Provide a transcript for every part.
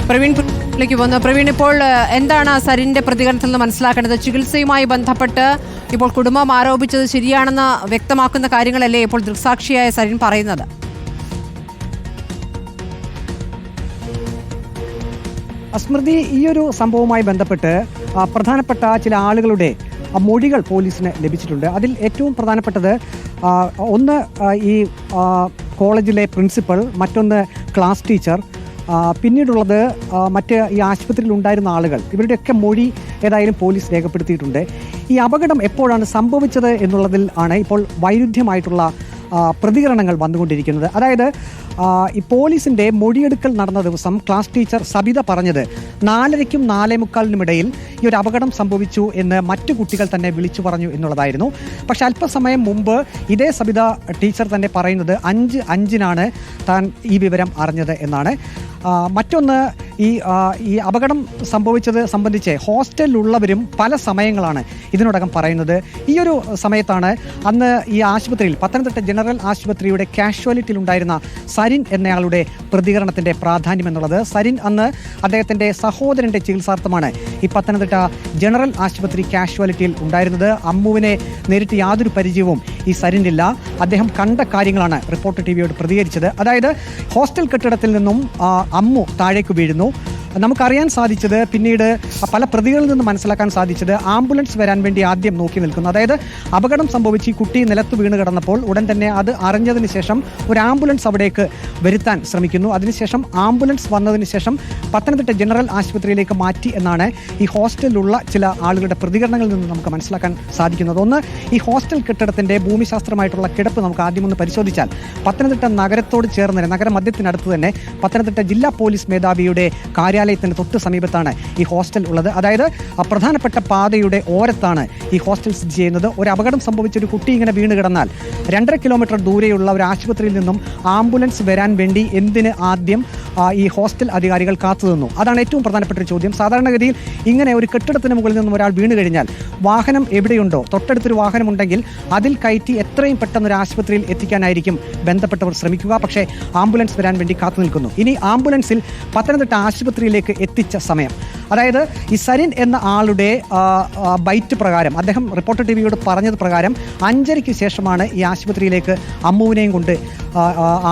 പ്രവീണിലേക്ക് വന്നു. പ്രവീൺ, ഇപ്പോൾ എന്താണ് സരിന്റെ പ്രതികരണത്തിൽ നിന്ന് മനസ്സിലാക്കേണ്ടത്? ചികിത്സയുമായി ബന്ധപ്പെട്ട് ഇപ്പോൾ കുടുംബം ആരോപിച്ചത് ശരിയാണെന്ന് വ്യക്തമാക്കുന്ന കാര്യങ്ങളല്ലേ ഇപ്പോൾ ദൃക്സാക്ഷിയായ സരിൻ പറയുന്നത്? സ്മൃതി, ഈ ഒരു സംഭവവുമായി ബന്ധപ്പെട്ട് പ്രധാനപ്പെട്ട ചില ആളുകളുടെ മൊഴികൾ പോലീസിന് ലഭിച്ചിട്ടുണ്ട്. അതിൽ ഏറ്റവും പ്രധാനപ്പെട്ടത് ഒന്ന് ഈ കോളേജിലെ പ്രിൻസിപ്പൽ, മറ്റൊന്ന് ക്ലാസ് ടീച്ചർ, പിന്നീടുള്ളത് മറ്റ് ഈ ആശുപത്രിയിൽ ഉണ്ടായിരുന്ന ആളുകൾ. ഇവരുടെയൊക്കെ മൊഴി ഏതായാലും പോലീസ് രേഖപ്പെടുത്തിയിട്ടുണ്ട്. ഈ അപകടം എപ്പോഴാണ് സംഭവിച്ചത് എന്നുള്ളതിൽ ആണ് ഇപ്പോൾ വൈരുദ്ധ്യമായിട്ടുള്ള പ്രതികരണങ്ങൾ വന്നുകൊണ്ടിരിക്കുന്നത്. അതായത് ഈ പോലീസിൻ്റെ മൊഴിയെടുക്കൽ നടന്ന ദിവസം ക്ലാസ് ടീച്ചർ സബിത പറഞ്ഞത് 4:30നും 4:45 ഈ ഒരു അപകടം സംഭവിച്ചു എന്ന് മറ്റു കുട്ടികൾ തന്നെ വിളിച്ചു പറഞ്ഞു എന്നുള്ളതായിരുന്നു. പക്ഷെ അല്പസമയം മുമ്പ് ഇതേ സബിത ടീച്ചർ തന്നെ പറയുന്നത് 5:05 താൻ ഈ വിവരം അറിഞ്ഞത് എന്നാണ്. മറ്റൊന്ന്, ഈ അപകടം സംഭവിച്ചത് സംബന്ധിച്ച് ഹോസ്റ്റലിലുള്ളവരും പല സമയങ്ങളാണ് ഇതിനോടകം പറയുന്നത്. ഈ ഒരു സമയത്താണ് അന്ന് ഈ ആശുപത്രിയിൽ, പത്തനംതിട്ട ജനറൽ ആശുപത്രിയുടെ കാഷ്വാലിറ്റിയിൽ ഉണ്ടായിരുന്ന സരിൻ എന്നയാളുടെ പ്രതികരണത്തിൻ്റെ പ്രാധാന്യം എന്നുള്ളത്. സരിൻ അന്ന് അദ്ദേഹത്തിൻ്റെ സഹോദരൻ്റെ ചികിത്സാർത്ഥമാണ് ഈ പത്തനംതിട്ട ജനറൽ ആശുപത്രി കാഷ്വാലിറ്റിയിൽ ഉണ്ടായിരുന്നത്. അമ്മുവിനെ നേരിട്ട് യാതൊരു പരിചയവും ഈ സരിനില്ല. അദ്ദേഹം കണ്ട കാര്യങ്ങളാണ് റിപ്പോർട്ടർ ടിവിയോട് പ്രതികരിച്ചത്. അതായത് ഹോസ്റ്റൽ കെട്ടിടത്തിൽ നിന്നും അമ്മു താഴേക്ക് വീഴുന്നു. നമുക്കറിയാൻ സാധിച്ചത്, പിന്നീട് പല പ്രതികളിൽ നിന്ന് മനസ്സിലാക്കാൻ സാധിച്ചത്, ആംബുലൻസ് വരാൻ വേണ്ടി ആദ്യം നോക്കി നിൽക്കുന്നു. അതായത് അപകടം സംഭവിച്ച് ഈ കുട്ടി നിലത്ത് വീണ് കിടന്നപ്പോൾ ഉടൻ തന്നെ അത് അറിഞ്ഞതിന് ശേഷം ഒരു ആംബുലൻസ് അവിടേക്ക് വരുത്താൻ ശ്രമിക്കുന്നു. അതിനുശേഷം ആംബുലൻസ് വന്നതിന് ശേഷം പത്തനംതിട്ട ജനറൽ ആശുപത്രിയിലേക്ക് മാറ്റി എന്നാണ് ഈ ഹോസ്റ്റലിലുള്ള ചില ആളുകളുടെ പ്രതികരണങ്ങളിൽ നിന്ന് നമുക്ക് മനസ്സിലാക്കാൻ സാധിക്കുന്നത്. ഒന്ന്, ഈ ഹോസ്റ്റൽ കെട്ടിടത്തിൻ്റെ ഭൂമിശാസ്ത്രമായിട്ടുള്ള കിടപ്പ് നമുക്ക് ആദ്യം ഒന്ന് പരിശോധിച്ചാൽ പത്തനംതിട്ട നഗരത്തോട് ചേർന്ന്, നഗരമധ്യത്തിനടുത്ത് തന്നെ പത്തനംതിട്ട ജില്ലാ പോലീസ് മേധാവിയുടെ കാര്യാലയത്തിന് തൊട്ട് സമീപത്താണ് ഈ ഹോസ്റ്റൽ ഉള്ളത്. അതായത് പ്രധാനപ്പെട്ട പാതയുടെ ഓരത്താണ് ഈ ഹോസ്റ്റൽ സ്ഥിതി ചെയ്യുന്നത്. ഒരു അപകടം സംഭവിച്ച ഒരു കുട്ടി ഇങ്ങനെ വീണ് കിടന്നാൽ 2.5 കിലോമീറ്റർ ദൂരെയുള്ള ഒരു ആശുപത്രിയിൽ നിന്നും ആംബുലൻസ് വരാൻ വേണ്ടി എന്തിന് ആദ്യം ഈ ഹോസ്റ്റൽ അധികാരികൾ കാത്തുനിന്നു? അതാണ് ഏറ്റവും പ്രധാനപ്പെട്ട ഒരു ചോദ്യം. സാധാരണഗതിയിൽ ഇങ്ങനെ ഒരു കെട്ടിടത്തിന് മുകളിൽ നിന്നും ഒരാൾ വീണ് കഴിഞ്ഞാൽ വാഹനം എവിടെയുണ്ടോ, തൊട്ടടുത്തൊരു വാഹനമുണ്ടെങ്കിൽ അതിൽ കയറ്റി എത്രയും പെട്ടെന്ന് ഒരു ആശുപത്രിയിൽ എത്തിക്കാനായിരിക്കും ബന്ധപ്പെട്ടവർ ശ്രമിക്കുക. പക്ഷേ ആംബുലൻസ് വരാൻ വേണ്ടി കാത്തു നിൽക്കുന്നു. ഇനി ആംബുലൻസിൽ പത്തനംതിട്ട ആശുപത്രിയിലേക്ക് എത്തിച്ച സമയം, അതായത് ഈ സരിൻ എന്ന ആളുടെ ബൈറ്റ് പ്രകാരം, അദ്ദേഹം റിപ്പോർട്ടർ ടിവിയോട് പറഞ്ഞത് പ്രകാരം 5:30ക്ക് ശേഷമാണ് ഈ ആശുപത്രിയിലേക്ക് അമ്മുവിനെയും കൊണ്ട്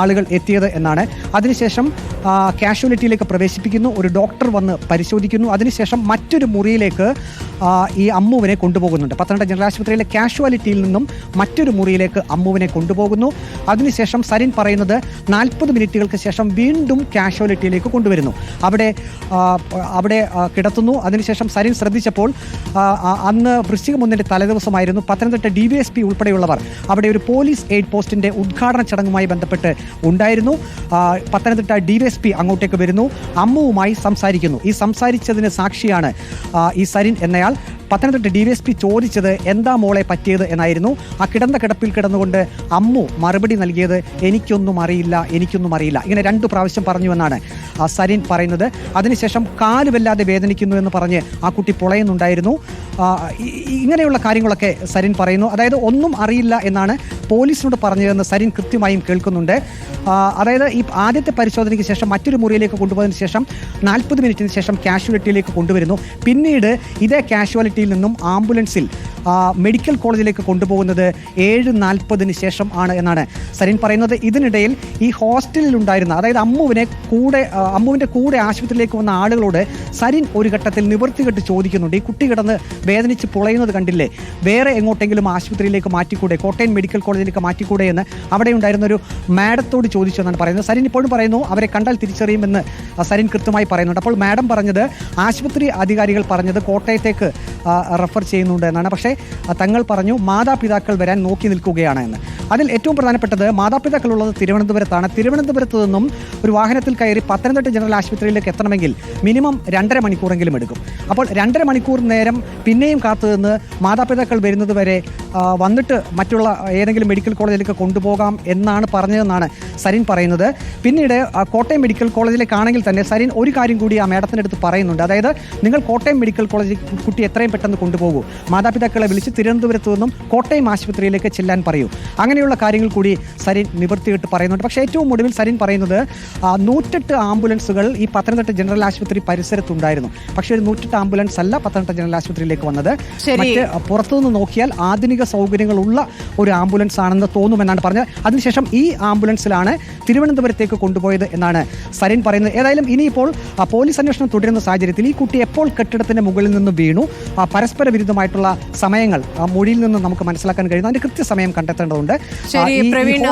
ആളുകൾ എത്തിയത് എന്നാണ്. അതിനുശേഷം കാഷ്വാലിറ്റിയിലേക്ക് പ്രവേശിപ്പിക്കുന്നു. ഒരു ഡോക്ടർ വന്ന് പരിശോധിക്കുന്നു. അതിനുശേഷം മറ്റൊരു മുറിയിലേക്ക് ഈ അമ്മുവിനെ കൊണ്ടുപോകുന്നുണ്ട്. പത്തനംതിട്ട ജനറൽ ആശുപത്രിയിലെ കാഷ്വാലിറ്റിയിൽ നിന്നും മറ്റൊരു മുറിയിലേക്ക് അമ്മുവിനെ കൊണ്ടുപോകുന്നു. അതിനുശേഷം സരിൻ പറയുന്നത് 40 മിനിറ്റുകൾക്ക് ശേഷം വീണ്ടും കാഷ്വാലിറ്റിയിലേക്ക് കൊണ്ടുവരുന്നു. അവിടെ കിടത്തുന്നു. അതിനുശേഷം സരിൻ ശ്രദ്ധിച്ചപ്പോൾ അന്ന് വൃശ്ചികം 1 തലേദിവസമായിരുന്നു. പത്തനംതിട്ട DYSP ഉൾപ്പെടെയുള്ളവർ അവിടെ ഒരു പോലീസ് എയ്ഡ് പോസ്റ്റിൻ്റെ ഉദ്ഘാടന ചടങ്ങുമായി ബന്ധപ്പെട്ട് ഉണ്ടായിരുന്നു. പത്തനംതിട്ട DYSP അങ്ങോട്ടേക്ക് വരുന്നു, അമ്മുവുമായി സംസാരിക്കുന്നു. ഈ സംസാരിച്ചതിന് സാക്ഷിയാണ് ഈ സരിൻ എന്നയാൾ. പത്തനംതിട്ട DYSP ചോദിച്ചത് എന്താ മോളെ പറ്റിയത് എന്നായിരുന്നു. ആ കിടപ്പിൽ കിടന്നുകൊണ്ട് അമ്മു മറുപടി നൽകിയത് എനിക്കൊന്നും അറിയില്ല. ഇങ്ങനെ 2 പ്രാവശ്യം പറഞ്ഞു എന്നാണ് സരിൻ പറയുന്നത്. അതിനുശേഷം കാല് വല്ലാതെ വേദനിക്കുന്നു എന്ന് പറഞ്ഞ് ആ കുട്ടി പൊളയുന്നുണ്ടായിരുന്നു. ഇങ്ങനെയുള്ള കാര്യങ്ങളൊക്കെ സരിൻ പറയുന്നു. അതായത് ഒന്നും അറിയില്ല എന്നാണ് പോലീസിനോട് പറഞ്ഞതെന്ന് സരിൻ കൃത്യമായും കേൾക്കുന്നുണ്ട്. അതായത് ഈ ആദ്യത്തെ പരിശോധനയ്ക്ക് ശേഷം മറ്റൊരു മുറിയിലേക്ക് കൊണ്ടുപോയതിന് ശേഷം 40 മിനിറ്റിന് ശേഷം കാഷ്വാലിറ്റിയിലേക്ക് കൊണ്ടുവരുന്നു. പിന്നീട് ഇതേ കാഷ്വാലിറ്റിയിൽ നിന്നും ആംബുലൻസിൽ മെഡിക്കൽ കോളേജിലേക്ക് കൊണ്ടുപോകുന്നത് 7:40 ശേഷം ആണ് എന്നാണ് സരിൻ പറയുന്നത്. ഇതിനിടയിൽ ഈ ഹോസ്റ്റലിൽ ഉണ്ടായിരുന്ന, അതായത് അമ്മുവിൻ്റെ കൂടെ ആശുപത്രിയിലേക്ക് വന്ന ആളുകളോട് സരിൻ ഒരു ഘട്ടത്തിൽ നിവൃത്തികെട്ട് ചോദിക്കുന്നുണ്ട്, ഈ കുട്ടി കിടന്ന് വേദനിച്ച് പൊളയുന്നത് കണ്ടില്ലേ, വേറെ എങ്ങോട്ടെങ്കിലും ആശുപത്രിയിലേക്ക് മാറ്റിക്കൂടെ, കോട്ടയം മെഡിക്കൽ കോളേജിലേക്ക് മാറ്റിക്കൂടെ എന്ന് അവിടെ ഉണ്ടായിരുന്ന ഒരു മാഡത്തോട് ചോദിച്ചു എന്നാണ് പറയുന്നത്. സരിൻ ഇപ്പോഴും പറയുന്നു അവരെ കണ്ടാൽ തിരിച്ചറിയുമെന്ന് സരിൻ കൃത്യമായി പറയുന്നുണ്ട്. അപ്പോൾ മാഡം പറഞ്ഞത്, ആശുപത്രി അധികാരികൾ പറഞ്ഞത് കോട്ടയത്തേക്ക് റെഫർ ചെയ്യുന്നുണ്ട് എന്നാണ്. പക്ഷേ തങ്ങൾ പറഞ്ഞു മാതാപിതാക്കൾ വരാൻ നോക്കി നിൽക്കുകയാണ് എന്ന്. അതിൽ ഏറ്റവും പ്രധാനപ്പെട്ടത്, മാതാപിതാക്കളുള്ളത് തിരുവനന്തപുരത്താണ്. തിരുവനന്തപുരത്ത് നിന്നും ഒരു വാഹനത്തിൽ കയറി പത്തനംതിട്ട ജനറൽ ആശുപത്രിയിലേക്ക് എത്തണമെങ്കിൽ മിനിമം 2.5 മണിക്കൂറെങ്കിലും എടുക്കും. അപ്പോൾ 2.5 മണിക്കൂർ നേരം പിന്നെയും കാത്തുനിന്ന് മാതാപിതാക്കൾ വരുന്നത് വരെ വന്നിട്ട് മറ്റുള്ള ഏതെങ്കിലും മെഡിക്കൽ കോളേജിലേക്ക് കൊണ്ടുപോകാം എന്നാണ് പറഞ്ഞതെന്നാണ് സരിൻ പറയുന്നത്. പിന്നീട് കോട്ടയം മെഡിക്കൽ കോളേജിലേക്കാണെങ്കിൽ തന്നെ സരിൻ ഒരു കാര്യം കൂടി ആ മേഡത്തിൻ്റെ അടുത്ത് പറയുന്നുണ്ട്. അതായത് നിങ്ങൾ കോട്ടയം മെഡിക്കൽ കോളേജിൽ കുട്ടി എത്രയും പെട്ടെന്ന് കൊണ്ടുപോകൂ, മാതാപിതാക്കളെ വിളിച്ച് തിരുവനന്തപുരത്ത് നിന്നും കോട്ടയം ആശുപത്രിയിലേക്ക് ചെല്ലാൻ പറയൂ. അങ്ങനെയുള്ള കാര്യങ്ങൾ കൂടി സരിൻ നിവർത്തിയിട്ട് പറയുന്നുണ്ട്. പക്ഷേ ഏറ്റവും ഒടുവിൽ സരിൻ പറയുന്നത് 108 ആംബുലൻസുകൾ ഈ പത്തനംതിട്ട ജനറൽ ആശുപത്രി പരിസരത്തുണ്ടായിരുന്നു. പക്ഷേ ഒരു 108 ആംബുലൻസ് അല്ല പത്തനംതിട്ട ജനറൽ ആശുപത്രിയിലേക്ക് വന്നത്. മറ്റ് പുറത്തുനിന്ന് നോക്കിയാൽ ആധുനിക സൗകര്യങ്ങളുള്ള ഒരു ആംബുലൻസ് ആണെന്ന് തോന്നുമെന്നാണ് പറഞ്ഞത്. അതിനുശേഷം ഈ ആംബുലൻസിലാണ് തിരുവനന്തപുരത്തേക്ക് കൊണ്ടുപോയത് എന്നാണ് സരിൻ പറയുന്നത്. ഏതായാലും ഇനിയിപ്പോൾ പോലീസ് അന്വേഷണം തുടരുന്ന സാഹചര്യത്തിൽ ഈ കുട്ടി എപ്പോൾ കെട്ടിടത്തിന്റെ മുകളിൽ നിന്ന് വീണു, പരസ്പര വിരുദ്ധമായിട്ടുള്ള സമയങ്ങൾ മൊഴിയിൽ നിന്ന് നമുക്ക് മനസ്സിലാക്കാൻ കഴിയുന്നു. അതിന്റെ കൃത്യസമയം കണ്ടെത്തേണ്ടതുണ്ട്. ശരി പ്രവീൺ.